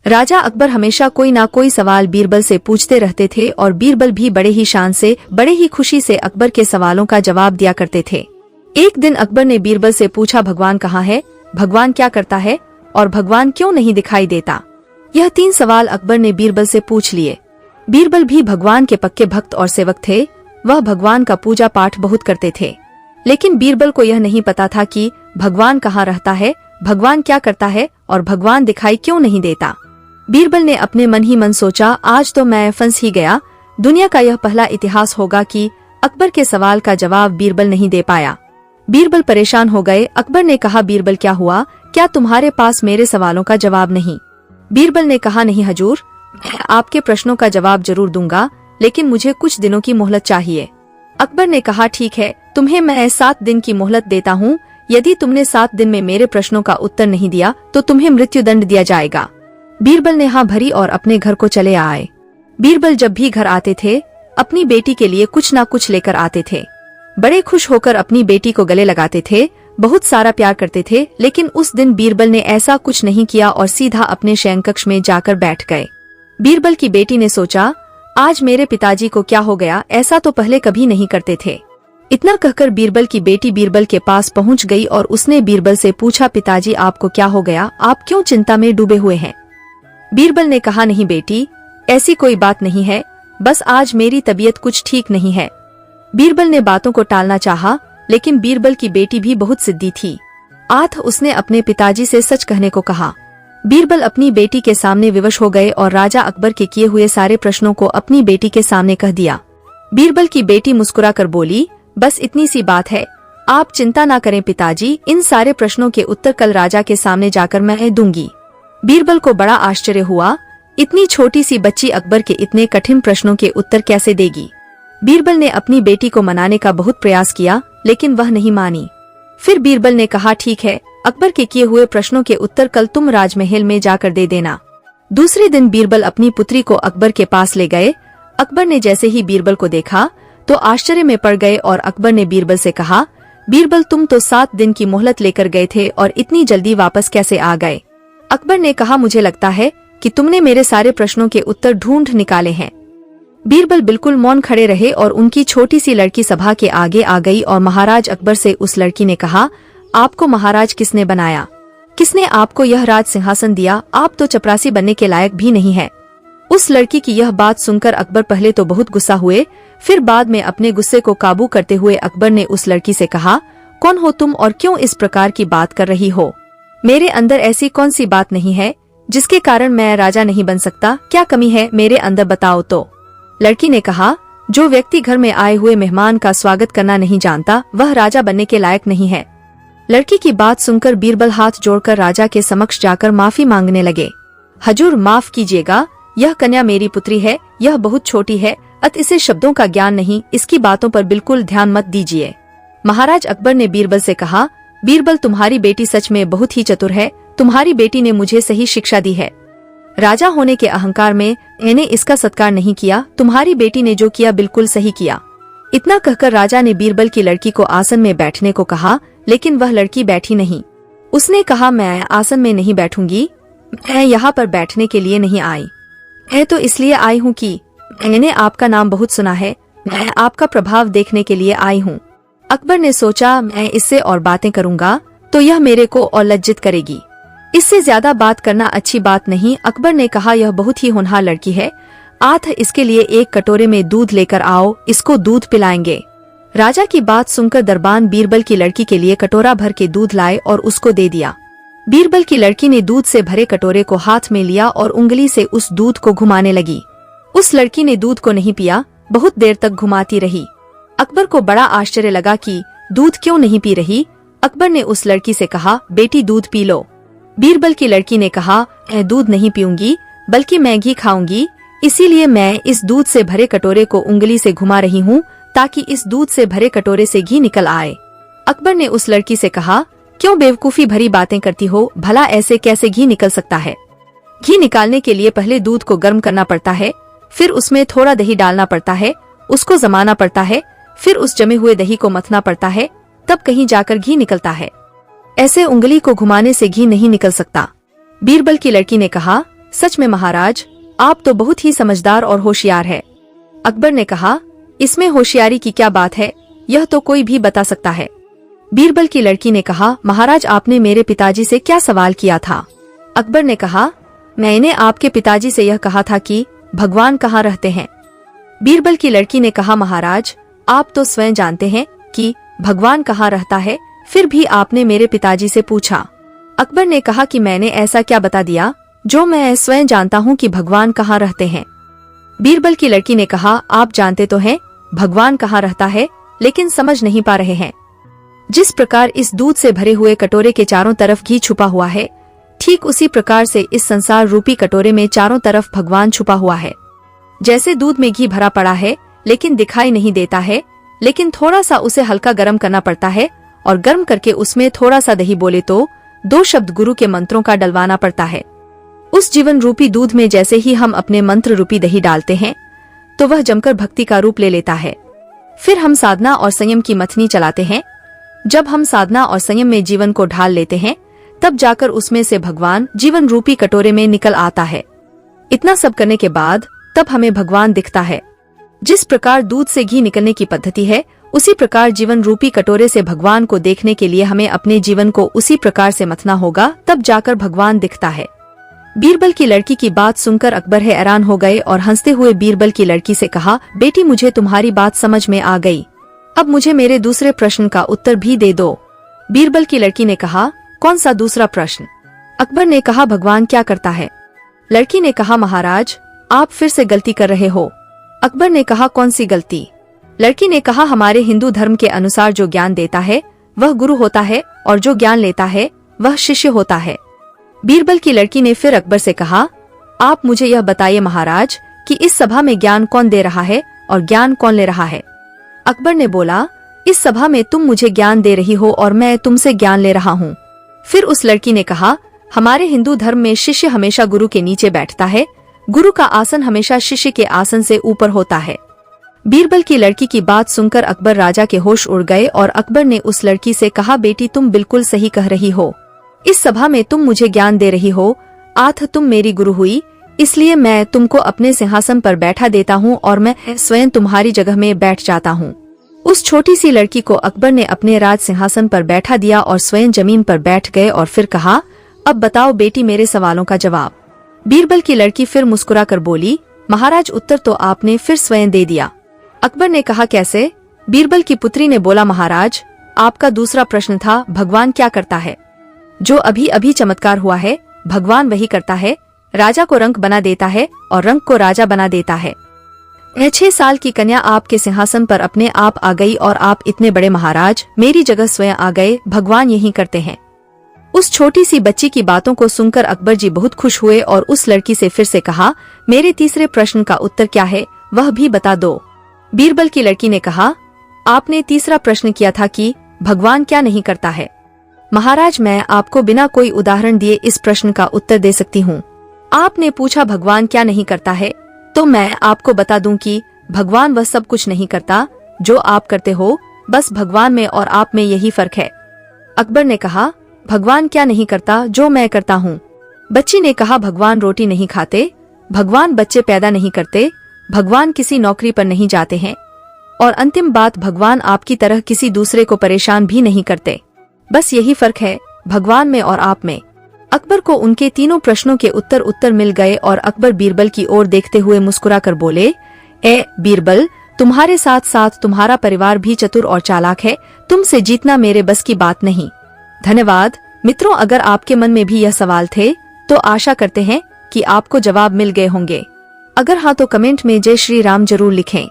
राजा अकबर हमेशा कोई ना कोई सवाल बीरबल से पूछते रहते थे और बीरबल भी बड़े ही शान से, बड़े ही खुशी से अकबर के सवालों का जवाब दिया करते थे। एक दिन अकबर ने बीरबल से पूछा, भगवान कहाँ है, भगवान क्या करता है और भगवान क्यों नहीं दिखाई देता। यह 3 सवाल अकबर ने बीरबल से पूछ लिए। बीरबल भी भगवान के पक्के भक्त और सेवक थे। वह भगवान का पूजा पाठ बहुत करते थे, लेकिन बीरबल को यह नहीं पता था कि भगवान कहाँ रहता है, भगवान क्या करता है और भगवान दिखाई क्यों नहीं देता। बीरबल ने अपने मन ही मन सोचा, आज तो मैं फंस ही गया। दुनिया का यह पहला इतिहास होगा कि अकबर के सवाल का जवाब बीरबल नहीं दे पाया। बीरबल परेशान हो गए। अकबर ने कहा, बीरबल क्या हुआ, क्या तुम्हारे पास मेरे सवालों का जवाब नहीं? बीरबल ने कहा, नहीं हजूर, मैं आपके प्रश्नों का जवाब जरूर दूंगा, लेकिन मुझे कुछ दिनों की मोहलत चाहिए। अकबर ने कहा, ठीक है, तुम्हें मैं 7 दिन की मोहलत देता हूँ। यदि तुमने 7 दिन में मेरे प्रश्नों का उत्तर नहीं दिया तो तुम्हें मृत्युदंड दिया जाएगा। बीरबल ने हाँ भरी और अपने घर को चले आए। बीरबल जब भी घर आते थे अपनी बेटी के लिए कुछ न कुछ लेकर आते थे। बड़े खुश होकर अपनी बेटी को गले लगाते थे, बहुत सारा प्यार करते थे। लेकिन उस दिन बीरबल ने ऐसा कुछ नहीं किया और सीधा अपने शयनकक्ष में जाकर बैठ गए। बीरबल की बेटी ने सोचा, आज मेरे पिताजी को क्या हो गया, ऐसा तो पहले कभी नहीं करते थे। इतना कहकर बीरबल की बेटी बीरबल के पास पहुंच गई और उसने बीरबल से पूछा, पिताजी आपको क्या हो गया, आप क्यों चिंता में डूबे हुए हैं? बीरबल ने कहा, नहीं बेटी, ऐसी कोई बात नहीं है, बस आज मेरी तबीयत कुछ ठीक नहीं है। बीरबल ने बातों को टालना चाहा, लेकिन बीरबल की बेटी भी बहुत जिद्दी थी। उसने अपने पिताजी से सच कहने को कहा। बीरबल अपनी बेटी के सामने विवश हो गए और राजा अकबर के किए हुए सारे प्रश्नों को अपनी बेटी के सामने कह दिया। बीरबल की बेटी मुस्कुराकर बोली, बस इतनी सी बात है, आप चिंता ना करें पिताजी, इन सारे प्रश्नों के उत्तर कल राजा के सामने जाकर मैं दूंगी। बीरबल को बड़ा आश्चर्य हुआ, इतनी छोटी सी बच्ची अकबर के इतने कठिन प्रश्नों के उत्तर कैसे देगी। बीरबल ने अपनी बेटी को मनाने का बहुत प्रयास किया, लेकिन वह नहीं मानी। फिर बीरबल ने कहा, ठीक है, अकबर के किए हुए प्रश्नों के उत्तर कल तुम राजमहल में जाकर दे देना। दूसरे दिन बीरबल अपनी पुत्री को अकबर के पास ले गए। अकबर ने जैसे ही बीरबल को देखा तो आश्चर्य में पड़ गए और अकबर ने बीरबल से कहा, बीरबल तुम तो 7 दिन की मोहलत लेकर गए थे और इतनी जल्दी वापस कैसे आ गए? अकबर ने कहा, मुझे लगता है कि तुमने मेरे सारे प्रश्नों के उत्तर ढूंढ निकाले हैं। बीरबल बिल्कुल मौन खड़े रहे और उनकी छोटी सी लड़की सभा के आगे आ गई और महाराज अकबर से उस लड़की ने कहा, आपको महाराज किसने बनाया, किसने आपको यह राज सिंहासन दिया, आप तो चपरासी बनने के लायक भी नहीं है। उस लड़की की यह बात सुनकर अकबर पहले तो बहुत गुस्सा हुए, फिर बाद में अपने गुस्से को काबू करते हुए अकबर ने उस लड़की से कहा, कौन हो तुम और क्यों इस प्रकार की बात कर रही हो? मेरे अंदर ऐसी कौन सी बात नहीं है जिसके कारण मैं राजा नहीं बन सकता? क्या कमी है मेरे अंदर, बताओ तो। लड़की ने कहा, जो व्यक्ति घर में आए हुए मेहमान का स्वागत करना नहीं जानता वह राजा बनने के लायक नहीं है। लड़की की बात सुनकर बीरबल हाथ जोड़कर राजा के समक्ष जाकर माफी मांगने लगे। हजूर माफ कीजिएगा, यह कन्या मेरी पुत्री है, यह बहुत छोटी है, अत इसे शब्दों का ज्ञान नहीं, इसकी बातों पर बिल्कुल ध्यान मत दीजिए। महाराज अकबर ने बीरबल से कहा, बीरबल तुम्हारी बेटी सच में बहुत ही चतुर है, तुम्हारी बेटी ने मुझे सही शिक्षा दी है। राजा होने के अहंकार में मैंने इसका सत्कार नहीं किया, तुम्हारी बेटी ने जो किया बिल्कुल सही किया। इतना कहकर राजा ने बीरबल की लड़की को आसन में बैठने को कहा, लेकिन वह लड़की बैठी नहीं। उसने कहा, मैं आसन में नहीं बैठूंगी, मैं यहाँ पर बैठने के लिए नहीं आई, मैं तो इसलिए आई हूँ कि मैंने आपका नाम बहुत सुना है, मैं आपका प्रभाव देखने के लिए आई हूँ। अकबर ने सोचा, मैं इससे और बातें करूँगा तो यह मेरे को और लज्जित करेगी, इससे ज्यादा बात करना अच्छी बात नहीं। अकबर ने कहा, यह बहुत ही होनहार लड़की है, इसके लिए 1 कटोरे में दूध लेकर आओ, इसको दूध पिलाएंगे। राजा की बात सुनकर दरबान बीरबल की लड़की के लिए कटोरा भर के दूध लाए और उसको दे दिया। बीरबल की लड़की ने दूध से भरे कटोरे को हाथ में लिया और उंगली से उस दूध को घुमाने लगी। उस लड़की ने दूध को नहीं पिया, बहुत देर तक घुमाती रही। अकबर को बड़ा आश्चर्य लगा कि दूध क्यों नहीं पी रही। अकबर ने उस लड़की से कहा, बेटी दूध पी लो। बीरबल की लड़की ने कहा, मैं दूध नहीं पीऊंगी, बल्कि मैं घी खाऊंगी, इसीलिए मैं इस दूध से भरे कटोरे को उंगली से घुमा रही हूँ ताकि इस दूध से भरे कटोरे से घी निकल आए। अकबर ने उस लड़की से कहा, क्यों बेवकूफी भरी बातें करती हो, भला ऐसे कैसे घी निकल सकता है? घी निकालने के लिए पहले दूध को गर्म करना पड़ता है, फिर उसमें थोड़ा दही डालना पड़ता है, उसको जमाना पड़ता है, फिर उस जमे हुए दही को मथना पड़ता है, तब कहीं जाकर घी निकलता है। ऐसे उंगली को घुमाने से घी नहीं निकल सकता। बीरबल की लड़की ने कहा, सच में महाराज, आप तो बहुत ही समझदार और होशियार है। अकबर ने कहा, इसमें होशियारी की क्या बात है, यह तो कोई भी बता सकता है। बीरबल की लड़की ने कहा, महाराज आपने मेरे पिताजी से क्या सवाल किया था? अकबर ने कहा, मैंने आपके पिताजी से यह कहा था कि भगवान कहाँ रहते हैं। बीरबल की लड़की ने कहा, महाराज आप तो स्वयं जानते हैं कि भगवान कहाँ रहता है, फिर भी आपने मेरे पिताजी से पूछा। अकबर ने कहा कि मैंने ऐसा क्या बता दिया जो मैं स्वयं जानता हूँ कि भगवान कहाँ रहते हैं। बीरबल की लड़की ने कहा, आप जानते तो हैं भगवान कहाँ रहता है, लेकिन समझ नहीं पा रहे हैं। जिस प्रकार इस दूध से भरे हुए कटोरे के चारों तरफ घी छुपा हुआ है, ठीक उसी प्रकार से इस संसार रूपी कटोरे में चारों तरफ भगवान छुपा हुआ है। जैसे दूध में घी भरा पड़ा है लेकिन दिखाई नहीं देता है, लेकिन थोड़ा सा उसे हल्का गर्म करना पड़ता है और गर्म करके उसमें थोड़ा सा दही बोले तो 2 शब्द गुरु के मंत्रों का डलवाना पड़ता है। उस जीवन रूपी दूध में जैसे ही हम अपने मंत्र रूपी दही डालते हैं तो वह जमकर भक्ति का रूप ले लेता है। फिर हम साधना और संयम की मथनी चलाते हैं। जब हम साधना और संयम में जीवन को ढाल लेते हैं, तब जाकर उसमें से भगवान जीवन रूपी कटोरे में निकल आता है। इतना सब करने के बाद तब हमें भगवान दिखता है। जिस प्रकार दूध से घी निकलने की पद्धति है, उसी प्रकार जीवन रूपी कटोरे से भगवान को देखने के लिए हमें अपने जीवन को उसी प्रकार से मथना होगा, तब जाकर भगवान दिखता है। बीरबल की लड़की की बात सुनकर अकबर हैरान हो गए और हंसते हुए बीरबल की लड़की से कहा, बेटी मुझे तुम्हारी बात समझ में आ गई, अब मुझे मेरे दूसरे प्रश्न का उत्तर भी दे दो। बीरबल की लड़की ने कहा, कौन सा दूसरा प्रश्न? अकबर ने कहा, भगवान क्या करता है? लड़की ने कहा, महाराज आप फिर से गलती कर रहे हो। अकबर ने कहा, कौन सी गलती? लड़की ने कहा, हमारे हिंदू धर्म के अनुसार जो ज्ञान देता है वह गुरु होता है और जो ज्ञान लेता है वह शिष्य होता है। बीरबल की लड़की ने फिर अकबर से कहा, आप मुझे यह बताइए महाराज कि इस सभा में ज्ञान कौन दे रहा है और ज्ञान कौन ले रहा है? अकबर ने बोला, इस सभा में तुम मुझे ज्ञान दे रही हो और मैं तुमसे ज्ञान ले रहा हूँ। फिर उस लड़की ने कहा, हमारे हिंदू धर्म में शिष्य हमेशा गुरु के नीचे बैठता है, गुरु का आसन हमेशा शिष्य के आसन से ऊपर होता है। बीरबल की लड़की की बात सुनकर अकबर राजा के होश उड़ गए और अकबर ने उस लड़की से कहा, बेटी तुम बिल्कुल सही कह रही हो। इस सभा में तुम मुझे ज्ञान दे रही हो, आथ तुम मेरी गुरु हुई, इसलिए मैं तुमको अपने सिंहासन पर बैठा देता हूँ और मैं स्वयं तुम्हारी जगह में बैठ जाता हूँ। उस छोटी सी लड़की को अकबर ने अपने राज सिंहासन पर बैठा दिया और स्वयं जमीन पर बैठ गए और फिर कहा, अब बताओ बेटी मेरे सवालों का जवाब। बीरबल की लड़की फिर मुस्कुरा कर बोली, महाराज उत्तर तो आपने फिर स्वयं दे दिया। अकबर ने कहा, कैसे? बीरबल की पुत्री ने बोला, महाराज आपका दूसरा प्रश्न था भगवान क्या करता है? जो अभी अभी चमत्कार हुआ है भगवान वही करता है, राजा को रंक बना देता है और रंक को राजा बना देता है। 6 साल की कन्या आपके सिंहासन पर अपने आप आ गई और आप इतने बड़े महाराज मेरी जगह स्वयं आ गए, भगवान यही करते हैं। उस छोटी सी बच्ची की बातों को सुनकर अकबर जी बहुत खुश हुए और उस लड़की से फिर से कहा, मेरे तीसरे प्रश्न का उत्तर क्या है वह भी बता दो। बीरबल की लड़की ने कहा, आपने तीसरा प्रश्न किया था कि भगवान क्या नहीं करता है। महाराज मैं आपको बिना कोई उदाहरण दिए इस प्रश्न का उत्तर दे सकती हूँ। आपने पूछा भगवान क्या नहीं करता है, तो मैं आपको बता दूं कि भगवान वह सब कुछ नहीं करता जो आप करते हो, बस भगवान में और आप में यही फर्क है। अकबर ने कहा, भगवान क्या नहीं करता जो मैं करता हूँ? बच्ची ने कहा, भगवान रोटी नहीं खाते, भगवान बच्चे पैदा नहीं करते, भगवान किसी नौकरी पर नहीं जाते हैं और अंतिम बात भगवान आपकी तरह किसी दूसरे को परेशान भी नहीं करते। बस यही फर्क है भगवान में और आप में। अकबर को उनके तीनों प्रश्नों के उत्तर मिल गए और अकबर बीरबल की ओर देखते हुए मुस्कुरा कर बोले, ए बीरबल, तुम्हारे साथ साथ तुम्हारा परिवार भी चतुर और चालाक है, तुमसे जीतना मेरे बस की बात नहीं। धन्यवाद मित्रों, अगर आपके मन में भी यह सवाल थे तो आशा करते हैं कि आपको जवाब मिल गए होंगे। अगर हाँ तो कमेंट में जय श्री राम जरूर लिखें।